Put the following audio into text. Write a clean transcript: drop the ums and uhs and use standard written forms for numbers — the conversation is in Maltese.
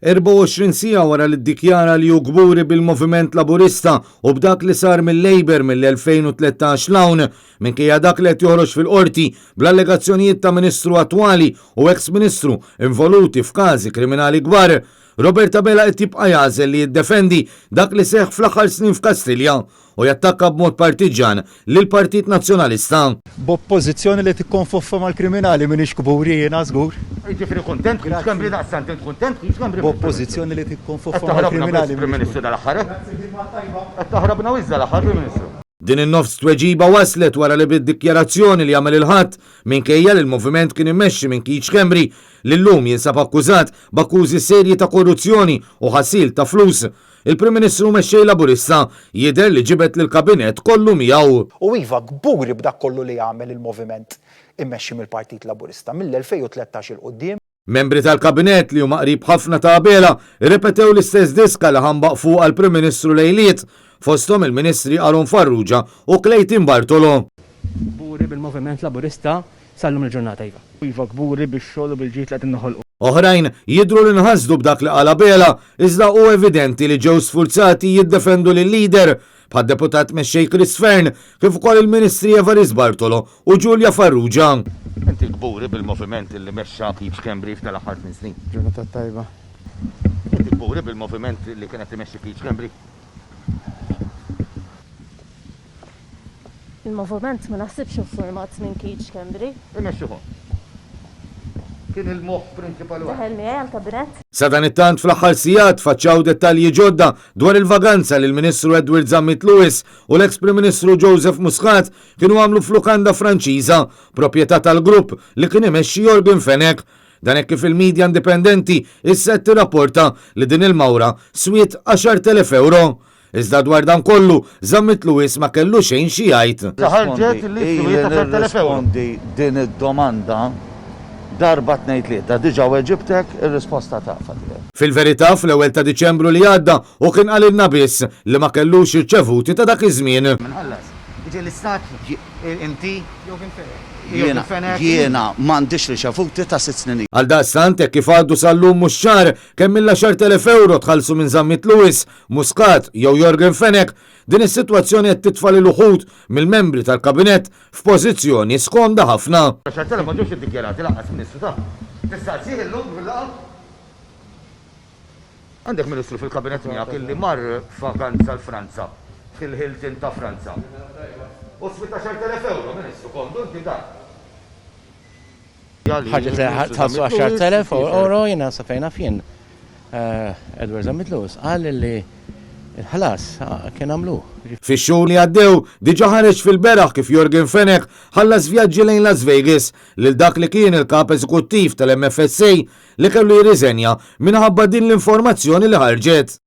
24 sija wara li ddikjara li hu gburi bil-Moviment Laburista u b'dak li sar mill-Labor mill-2013 l-hawn minkejja dak li qed joħroġ fil-qorti bl-allegazzjonijiet ta' Ministru attwali u ex-Ministru involuti f'każi kriminali kbar, Robert Abela qed jibqa' jagħżel li jiddefendi dak li seħħ fl-aħħar snin f'Kastilja u jattakka b'mod partiġan lil Partit Nazzjonalista. B'oppożizzjoni li tikkonfoffa mal-kriminali m'iniex kburi jiena żgur. Ġifieri kuntent kif skambri daqstant int kuntent kif skambri. B'oppożizzjoni li tikkonfoffa mal-kriminali. Prim Ministru dal-aħħar. Qed taħrabna wiżda l-aħħar Prim Ministru. Din in-nofs tweġiba waslet wara li bid-dikjarazzjoni li għamel il-ħadd minkejja li l-moviment kien immexxi minn Keith Schembri li llum jinsab akkużat b'akkużi serji ta' korruzzjoni u ħasil ta' flus. Il-Prim Ministru mexxej Laburista jidher li ġibet lill-kabinett kollu miegħu. U iva gburi b'dak kollu li jagħmel il-moviment immexxi mill-Partit Laburista mill-2013 il-qudiem. Membri tal-kabinett li huma qrib ħafna ta' Abela ripetew l-istess diska li ħambaq fuq għall-Prim Ministru lejliet fosthom il-Ministri Aron Farrugia u Clayton Bartolo. Gburi bil-Moviment Laburista sallum il-ġurnata iva. Iva gburi bix-xogħol u bil-ġid li qed innoħolqu. Oħrajn jidhru li nħassdu b'dak li qal Abela iżda hu evidenti li ġew sfurzati jiddefendu lil-lider bħad-deputat mexxej Chris Fern kif ukoll il-Ministri Evarist Bartolo u Giulia Farrugia. Inti gburi bil-moviment li mexxa Keith Schembri tal-aħħar snin. Ġurnata tajba. Inti gburi bil-moviment li kienet imexxi Keith Schembri. Il-moviment ma naħsibx infurmat minn Keith Schembri. Imexxiħu. Kien il-moħħ prinċipali waħed. Daħel miegħi għall-kabinet. Sa dan it-tant fl-aħħar sigħat faċċaw dettalji ġodda dwar il-vaganza li l-Ministru Edward Zammit Lewis u l-ex-Prim Ministru Joseph Muscat kienu għamlu f'lukanda Franċiża, proprjetà tal-grupp li kien imexxi Jorgen Fenech. Dan hekk kif il-medja indipendenti isset tirrapporta li din il-mawra swiet 10,000 euro. Iżda dwar dan kollu Zammit Lewis ma kellu xejn xi jgħid. Ħarġet li swiet 10,000 euro. Din id-domanda darba tnejtlieta, diġa weġibtek ir-risposta tafa. Fil-verità fl-ewwel ta' Diċembru li għadda u kien qalilna biss li ma kellux irċevuti ta' dak iż-żmien. Minħallas, iġi l-istat inti Jiena m'għandix riċevuti ta' 6 snin. Għal daqstant hekk kif għaddu sal-lum mhux ċar kemm mill-10,000 euro tħallsu minn Zammit Lewis, Muscat jew Jorgen Fenech, din is-sitwazzjoni qed titfa' lil uħud mill-membri tal-kabinett f'pożizzjoni skomda ħafna. 10,000 ma ġewx iddikjarati laqqas Ministru ta' tistaqsih illum bil-laqgħa. Għandek Ministru fil-kabinett miegħek illi mar vakanza l-Franza, fil-Hilton ta' Franza. U swit 10,000 euro, Ministru, kontu inti da. ħaġet li ħassu 10,000 euro jina safejna fien. Edward Zammit Lewis qal li il-ħalas kien għamlu. Fix-xhur li għaddew diġà ħareġ fil-beraħ kif Jorgen Fenech ħallas vjaġġi lejn Las Vegas lil dak li kien il-kap eżekuttiv tal-MFSA li kellu jirriżenja minħabba din l-informazzjoni li ħarġet.